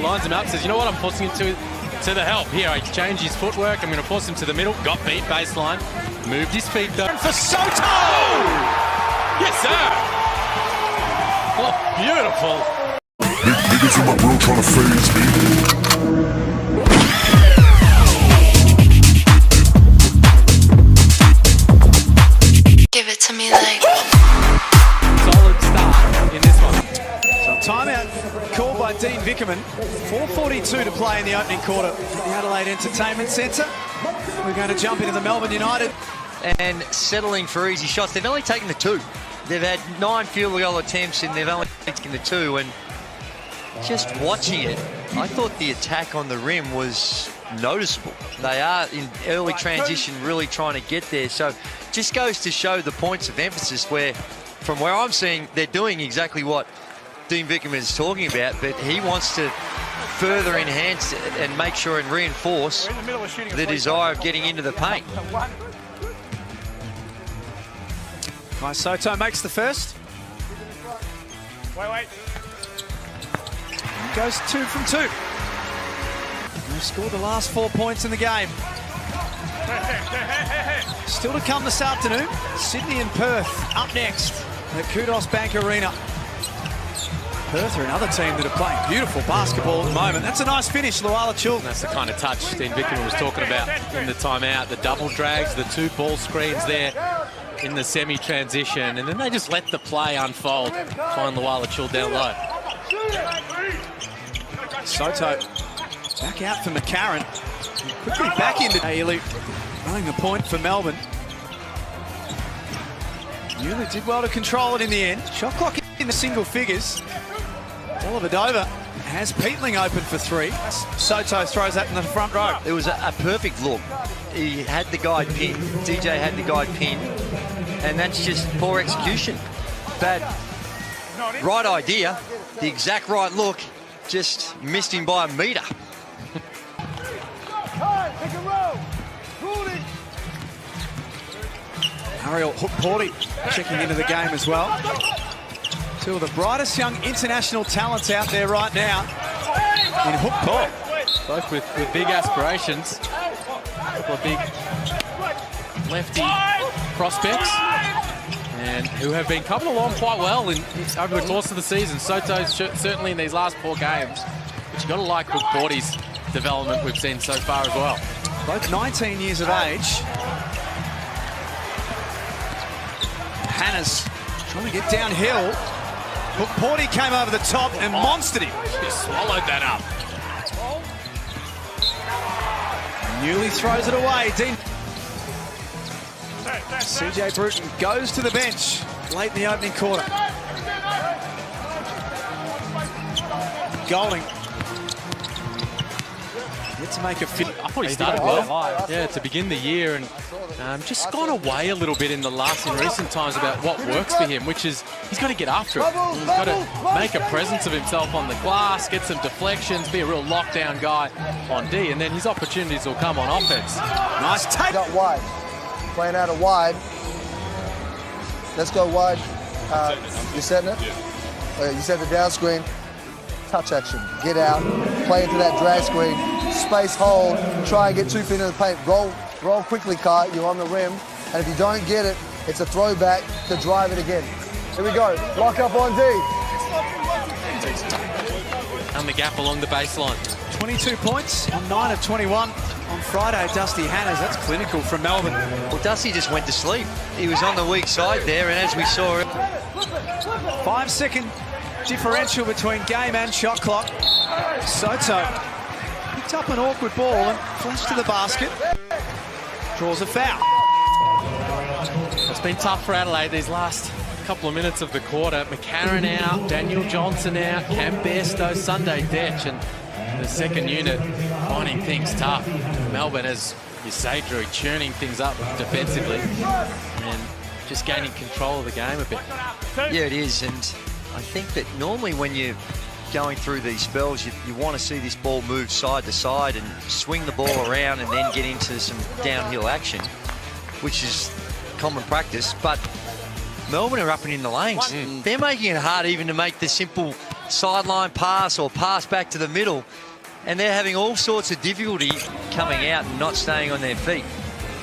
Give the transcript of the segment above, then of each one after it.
Lines him up, says, you know what, I'm forcing him to the help. Here, I change his footwork. I'm going to force him to the middle. Got beat, baseline. Moved his feet though. For Sotto! Yes, sir! Oh, beautiful. Niggas in my world trying to phase me. Give it to me like. Solid start in this one. So timeout called by Dean Vickerman. 4:42 to play in the opening quarter at the Adelaide Entertainment Centre. We're going to jump into the Melbourne United. And settling for easy shots. They've only taken the 2. They've had 9 field goal attempts and they've only taken the 2. And just watching it, I thought the attack on the rim was noticeable. They are in early transition really trying to get there. So just goes to show the points of emphasis where, from where I'm seeing, they're doing exactly what Dean Vickerman is talking about, but he wants to further enhance and make sure and reinforce the desire of getting into the paint. Sotto makes the first. Wait. Goes 2 from 2. They've scored the last 4 points in the game. Still to come this afternoon. Sydney and Perth up next at Kudos Bank Arena. Perth are another team that are playing beautiful basketball at the moment. That's a nice finish, Luala Chul. That's the kind of touch Dean Vickerman was talking about in the timeout. The double drags, the 2 ball screens there in the semi-transition, and then they just let the play unfold. Find Luala Chul down low. Sotto back out for McCarron. Quickly back into Ely, running the point for Melbourne. Newley did well to control it in the end. Shot clock in the single figures. Dellavedova has Peatling open for 3. Sotto throws that in the front row. It was a perfect look. He had the guy pinned. DJ had the guy pinned. And that's just poor execution. Bad. Right idea. The exact right look. Just missed him by a metre. Ariel Hook-Porty checking into the game as well. 2 of the brightest young international talents out there right now in Hook Court. Both with big aspirations. A couple of big lefty prospects, and who have been coming along quite well over the course of the season. Sotto's certainly in these last 4 games, but you've got to like Hook-Porty's development we've seen so far as well. Both 19 years of age. Hannah's trying to get downhill. Hook-Porty came over the top and monstered him. He swallowed that up. Newley throws it away. Dean. CJ Bruton goes to the bench late in the opening quarter. Golding. Get to make a fit. I thought he started well. Yeah, to begin the year, and just gone away a little bit in recent times about what works for him, which is he's got to get after it. He's got to make a presence of himself on the glass, get some deflections, be a real lockdown guy on D, and then his opportunities will come on offense. Nice take. Got wide. Playing out of wide. Let's go wide. You setting it? Okay, you set the down screen. Touch action. Get out. Play into that drag screen. Space hold. Try and get 2 feet in the paint. Roll quickly, Kai. You're on the rim. And if you don't get it, it's a throwback to drive it again. Here we go. Lock up on D. And the gap along the baseline. 22 points on 9 of 21 on Friday. Dusty Hannahs, that's clinical from Melbourne. Well, Dusty just went to sleep. He was on the weak side there, and as we saw... 5-second differential between game and shot clock. Sotto picked up an awkward ball and flashed to the basket. Draws a foul. It's been tough for Adelaide these last couple of minutes of the quarter. McCarron out, Daniel Johnson out, Cam Bairstow, Sunday Detch, and the second unit finding things tough. Melbourne, as you say, Drew, churning things up defensively and just gaining control of the game a bit. Yeah, it is, and I think that normally when you're going through these spells, you want to see this ball move side to side and swing the ball around and then get into some downhill action, which is common practice. But Melbourne are up and in the lanes. They're making it hard even to make the simple sideline pass or pass back to the middle, and they're having all sorts of difficulty coming out and not staying on their feet.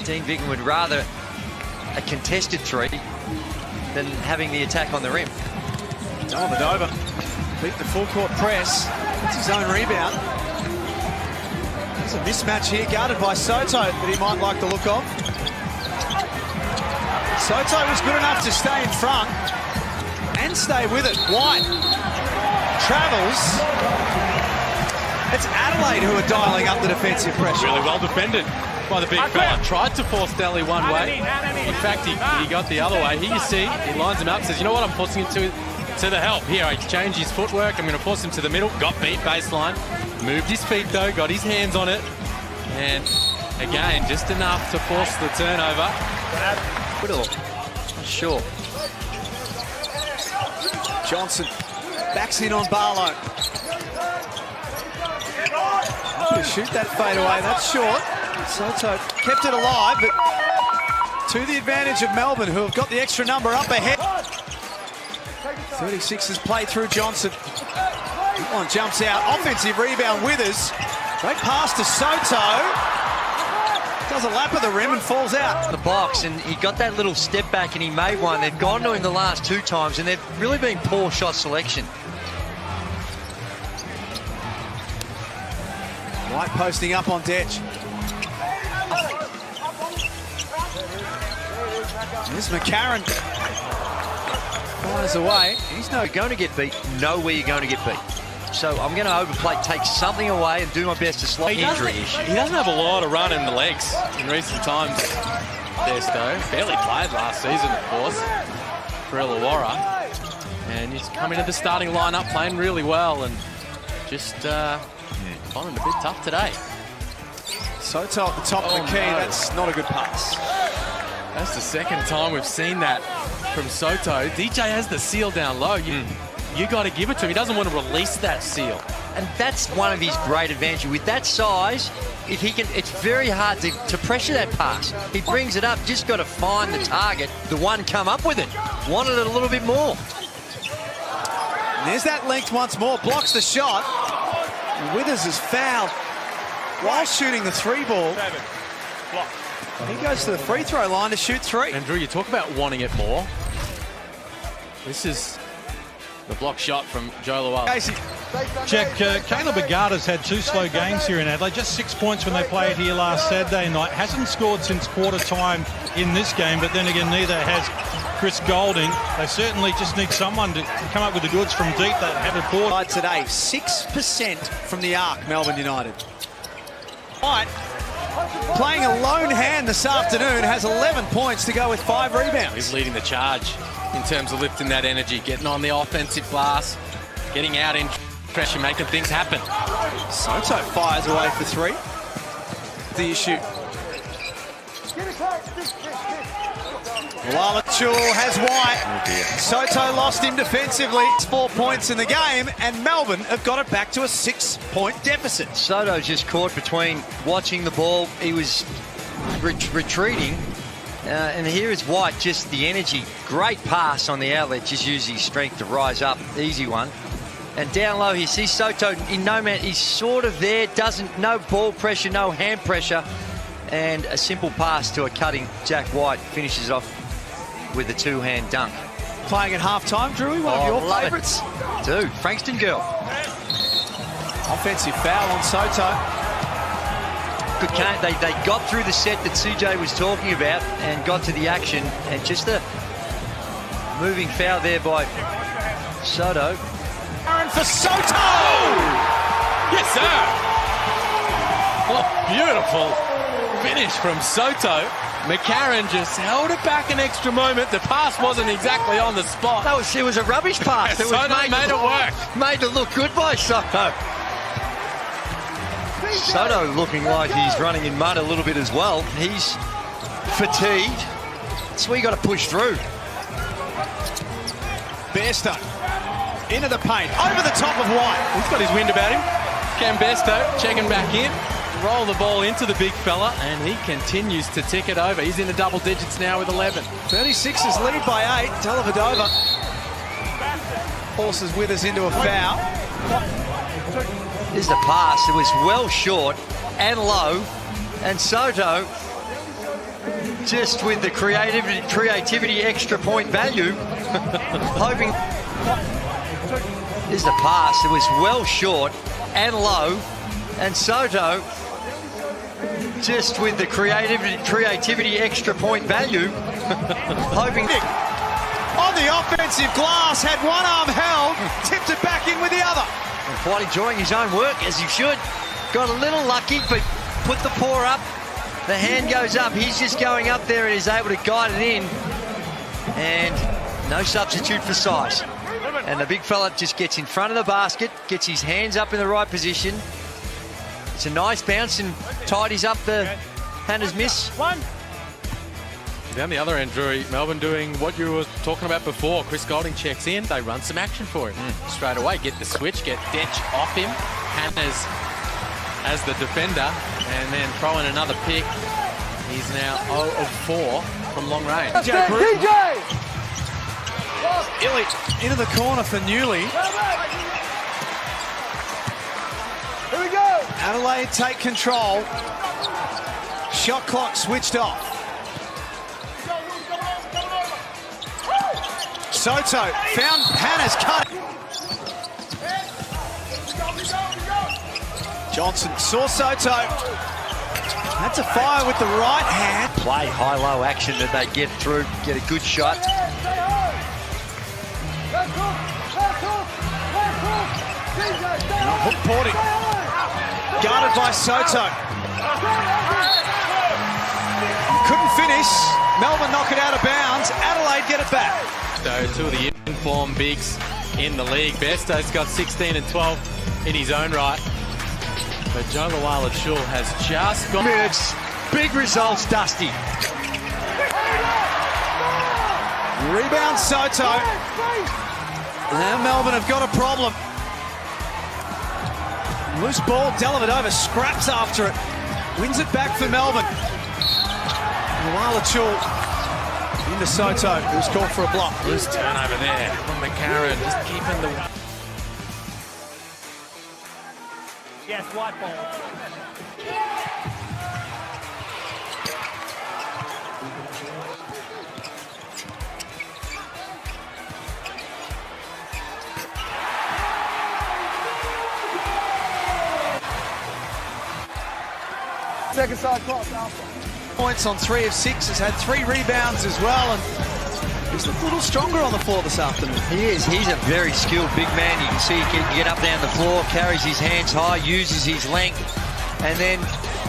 Dean Vicken would rather a contested three than having the attack on the rim. Dellavedova beat the full court press. That's his own rebound. There's a mismatch here, guarded by Sotto, that he might like the look of. Sotto was good enough to stay in front and stay with it. White travels. It's Adelaide who are dialing up the defensive pressure. Really well defended by the big fella. Tried to force Daly one way. In fact, he got the other way. Here you see, he lines him up, says, you know what, I'm forcing him to the help. Here, I changed his footwork. I'm going to force him to the middle. Got beat baseline. Moved his feet, though. Got his hands on it. And, again, just enough to force the turnover. Not sure. Johnson backs in on Barlow. Happy to shoot that fade away. That's short. Sotto kept it alive, but to the advantage of Melbourne, who have got the extra number up ahead. 36ers play through Johnson. One jumps out. Offensive rebound, Withers. Great pass to Sotto. Does a lap of the rim and falls out. The box, and he got that little step back and he made one. They've gone to him the last two times and they've really been poor shot selection. White posting up on Detch. Here's McCarron. Fires away. He's not going to get beat. Know where you're going to get beat. So I'm going to overplay, take something away and do my best to slot injury issue. He doesn't have a lot of run in the legs in recent times. There, Stowe. Barely played last season, of course, for Illawarra. And he's come into the starting lineup playing really well and just finding it a bit tough today. Sotto at the top of the key. No. That's not a good pass. That's the second time we've seen that from Sotto. DJ has the seal down low. You got to give it to him. He doesn't want to release that seal. And that's one of his great advantages. With that size, if he can, it's very hard to pressure that pass. He brings it up, just got to find the target, the one come up with it. Wanted it a little bit more. And there's that length once more, blocks the shot. And Withers is fouled while shooting the three ball. He goes to the free throw line to shoot three. And Drew, you talk about wanting it more. This is the block shot from Joe Lual. Jack, Caleb Agata's had two slow games here in Adelaide. Just 6 points when they played here last Saturday night. Hasn't scored since quarter time in this game, but then again, neither has Chris Golding. They certainly just need someone to come up with the goods from deep. They have a board. Today, 6% from the arc, Melbourne United. White, playing a lone hand this afternoon, has 11 points to go with 5 rebounds. He's leading the charge in terms of lifting that energy, getting on the offensive glass, getting out in pressure, making things happen. Sotto fires away for three. The issue. Lual has White. Oh, Sotto lost him defensively. It's 4 points in the game, and Melbourne have got it back to a 6-point deficit. Soto's just caught between watching the ball. He was retreating. And here is White, just the energy. Great pass on the outlet, just used his strength to rise up. Easy one. And down low, he sees Sotto in no man. He's sort of there, no ball pressure, no hand pressure. And a simple pass to a cutting Jack White finishes off with a two-hand dunk. Playing at halftime, Drewy, one of your favourites. Dude, Frankston girl. Offensive foul on Sotto. Good count. They got through the set that CJ was talking about and got to the action, and just a moving foul there by Sotto. And for Sotto! Yes, sir! Oh, beautiful finish from Sotto. McCarron just held it back an extra moment. The pass wasn't exactly on the spot. It was a rubbish pass. Yeah, Sotto made it work. Made it look good by Sotto. Sotto looking like he's running in mud a little bit as well. He's fatigued, so we got to push through. Bairstow into the paint, over the top of White. He's got his wind about him. Cam Bairstow checking back in. Roll the ball into the big fella, and he continues to tick it over. He's in the double digits now with 11. 36ers lead by 8. Dellavedova Horses with us into a foul. There's the pass. It was well short and low. And Sotto, just with the creativity extra point value, hoping. There's the pass. It was well short and low. And Sotto, just with the creativity extra point value, hoping. On the offensive glass, had one arm held, tipped it back in with the other. And quite enjoying his own work, as he should. Got a little lucky, but put the paw up. The hand goes up. He's just going up there and is able to guide it in. And no substitute for size. And the big fella just gets in front of the basket, gets his hands up in the right position. It's a nice bounce and tidies up the Hannah's miss. Down the other end, Drury, Melbourne doing what you were talking about before. Chris Golding checks in, they run some action for him. Straight away, get the switch, get Detch off him. Hannah's as the defender, and then throw in another pick. He's now 0 of 4 from long range. DJ! Illy into the corner for Newley. Here we go! Adelaide take control. Shot clock switched off. Sotto found Hannah's cut. Johnson saw Sotto. Had to fire with the right hand. Play high-low action that they get through, get a good shot. Hook Porting. Guarded by Sotto. Couldn't finish. Melbourne knock it out of bounds. Adelaide get it back. So two of the informed bigs in the league. Besto's got 16 and 12 in his own right. But Joe Luala-Chul has just got... Minutes, big results, Dusty. Rebound Sotto. Now Melbourne have got a problem. Loose ball, Dellavedova scraps after it. Wins it back for Melbourne. Luala-Chul into Sotto, who's called for a block. Loose turnover there from McCarron, just keeping the... Yes, white ball. Second side cross, Alpha. Points on 3 of 6, has had 3 rebounds as well, and he's a little stronger on the floor this afternoon. He is. He's a very skilled big man. You can see he can get up down the floor, carries his hands high, uses his length, and then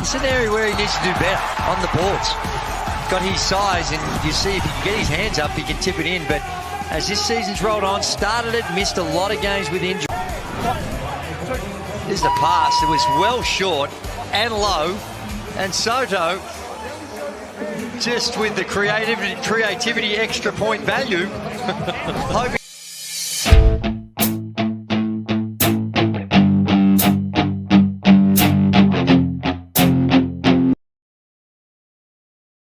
it's an area where he needs to do better on the boards. Got his size, and you see if he can get his hands up, he can tip it in. But as this season's rolled on, started it, missed a lot of games with injury. There's the pass. It was well short and low, and Sotto, just with the creativity extra point value, hoping.